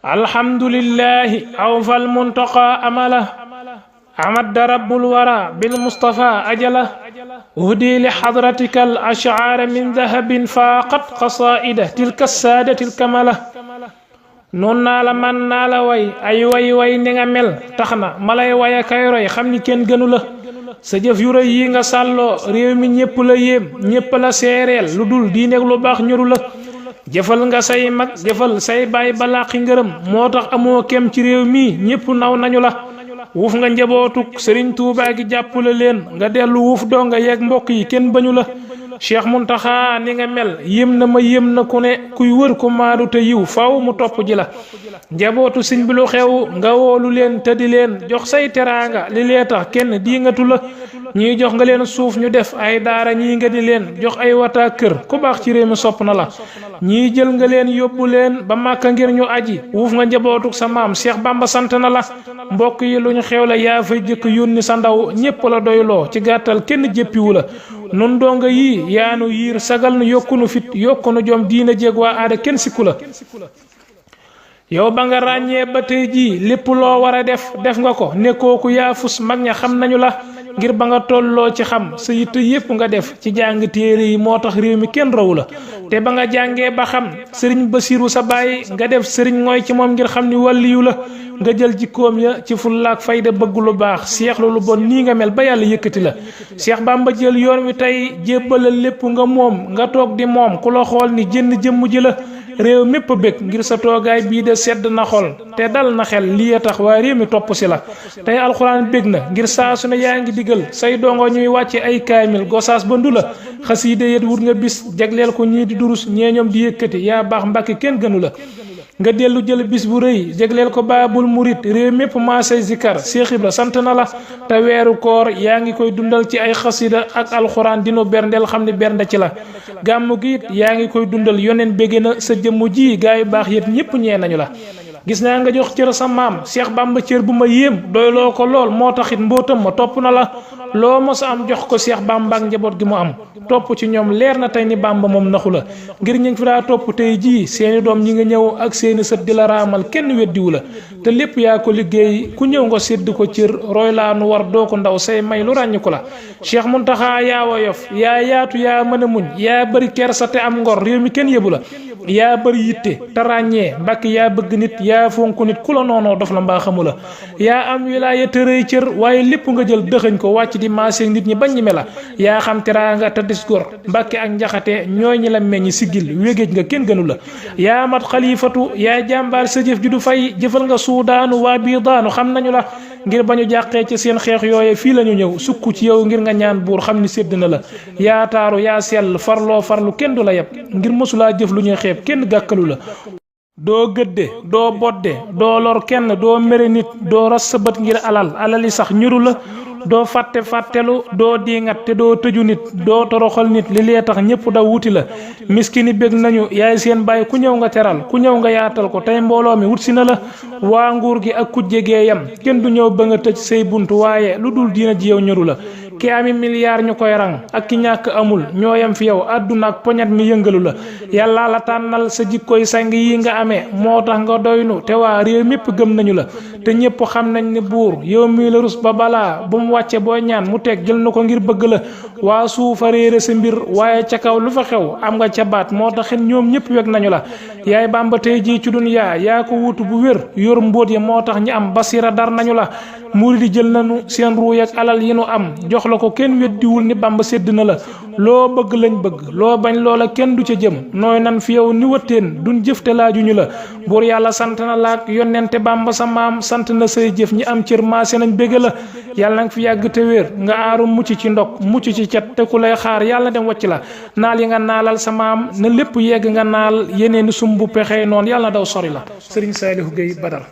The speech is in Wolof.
الحمد لله أوفى المنتقى أمله أمد رب الورى بالمصطفى أجله أهدي لحضرتك الأشعار من ذهب فاقت قصائد تلك السادة الكملة noon naa la man naa la way ay way ni nga mel tax na ma lay way kay roy xam ni kenn gënu la sa jëf yu rëy yi nga sàlloo réew mi ñépp la yéem ñépp la seereel lu dul diineeg lu baax ñoru la jëfal nga say mag jëfal say baay balaaxi ngërëm moo tax amoo kem ci réew mi ñépp naw nañu la wuuf nga njabootuk sëriñ Tuubaa gi jàppale leen nga dellu wuuf doo nga yeeg mbokk yi kenn bañu la Cheikh Muntaxa ni nga mel yéem na ma yéem na ku ne kuy wër ko maadu te yiw faw mu topp ji la njabootu sëñ bi lu xew nga woolu leen te di leen jox say teraanga li lee tax kenn diingatu la ñii jox nga leen suuf ñu def ay daara ñii nga di leen jox ay wataa kër ku baax ci réew mi sopp na la ñii jël nga leen yóbbu leen ba Màkka ngir ñu aji wuuf nga njabootuk sa maam Cheikh Bamba sant na la mbokk yi lu ñu xew la yaa fay jëkk yónni sa ndaw ñépp la doyloo ci gàttal kenn jéppiwu la nun donga yii yaanu yiir sagal nu yokkunu fit yokkunu jom diina jéeg waa aada kenn sikku la yow ba nga ràññee ba tey jii lépp loo war a def nga ko nekkooku yaa fus mag ña xam nañu la ngir ba nga tolloo ci xam sa yitte yépp nga def ci jàng téere yi moo tax réew mi kenn rawu la te ba nga jàngee ba xam sëriñ Basiiru sa baay nga def sëriñ ngooy ci moom ngir xam ni wàlliyu la nga jël jikkoom ya ci fullaak fayda bëgg lu baax seexlu lu bon nii nga mel ba yàlla yëkkati la Cheikh Bamba jël yoon wi tey jébbalal lépp nga moom nga toog di moom ku la xool ni jënn jëmm ji la réew mépp bëgg ngir sa toogaay bii de sedd na xol te dal na xel lii tax waa réew mi topp si la tey alxuraan bég na ngir saa su ne yaa ngi digal say dongo ñuy wàcce ay kaamil gosaas ba ndu la xasiida yet wut nga bis jagleel ko ñii di durus ñee ñoom di yëkkati yaa baax mbàkki kenn gënu la nga dellu jël bis bu rëy jagleel ko baabul murit réew mépp maasay zikar Seex Ibra sant na la te weeru koor yaa ngi koy dundal ci ay xasida ak alxuraan dinu berndeel xam ni bernde ci la gàmmu gi it yaa ngi koy dundal yoneen bégge na sa jëmm ji gaa yu baax yépp ñépp ñee nañu la gis naa nga jox cër sa maam Cheikh Bamba cër bu ma yéem doyloo ko lool moo taxit mbootam ma topp na la loo mos a am jox ko Cheikh Bamba ak njaboot gi mu am topp ci ñoom leer na tey ni Bamba moom naxu la ngir ñu ngi fi daa topp tey jii seeni doom ñi nga ñëw ak seeni sët di la raamal kenn weddiwu la te lépp yaa ko liggéey ku ñëw nga sédd ko cër roy laa nu war doo ko ndaw say may lu ràññ ko la Cheikh Muntaxa yaa woyof yaa yaatu yaa mën a muñ yaa bëri kersa te am ngor réew mi kenn yëbu la yaa bëri yitte te ràññee mbàkk yaa bëgg nit yaa fonk nit ku la noonoo dof la mbaa xamu la yaa am wilaaya tërëy cër waaye lépp nga jël dëxëñ ko wàcc di maaseeg nit ñi bañ ñi me la yaa xam teraanga te dis gor mbàkke ak njaxate ñooy ñi la meññ siggil wégéej nga kenn gënu la yaa mat xalifatu yaa jàmbaar sa jëf ju du fay jëfal nga suudaanu waa bii daanu xam nañu la ngir ba ñu jàqee ci seen xeex yooye fii la ñu ñëw sukk ci yow ngir nga ñaan buur xam ni sédd na la yaa taaru yaa sell farlu kenn du la yeb ngir mësulaa jëf lu ñuy xeeb kenn gàkkalu la doo gëdde doo bodde doo lor kenn doo mere nit doo ras sa bët ngir alali sax ñuru la doo fàttelu doo diingat te doo tëju nit doo toroxal nit li lee tax ñépp daw wuti la miskini bég nañu yaay seen bàyyi ku ñëw nga teral ku ñëw nga yaatal ko tey mbooloo mi wut si na la waa nguur gi ak kujje gee yam kenn du ñëw ba nga tëj say bunt waaye lu dul diina ji yow ñëru la ki ami milliard ñu koy rang ak ki ñàkk amul ñoo yam fi yow àdduna ak poñat mi yëngalu la yàlla la tànnal sa jikkoy sang yi nga amee moo tax nga doynu te waa réew mépp gëm nañu la te ñépp xam nañ ni buur yow mii la rus ba balaa bu mu wàcce boo ñaan mu teg jël na ko ngir bëgg la waa suufa réere sa mbir waaye ca kaw lu fa xew am nga ca baat moo taxit ñoom ñépp weg nañu la yaay Bamba tey jii ci duniyaa yaa ko wutu bu wér yor mbóot ya moo tax ñi am basira dar nañu la murid yi jël nañu seen ruuy ak alal yi nu am jox la ko kenn weddiwul ni Bamba sédd na la loo bëgg lañ bëgg loo bañ loola kenn du ca jëm nooy nan fi yow ni wëttéen duñ jëf te laajuñu la buur yàlla sant na laak yonente Bamba sa maam sant na say jëf ñi am cër maase nañ bégg la yàlla nanga fi yàgg te wér nga aaru mucc ci ndok mucc ci cat te ku lay xaar yàlla dem wàcc la naal yi nga naalal sa maam na lépp yegg nga naal yeneeni sumbu pexe noonu yàlla na daw sori la Sëriñ Saalihu Gey Badar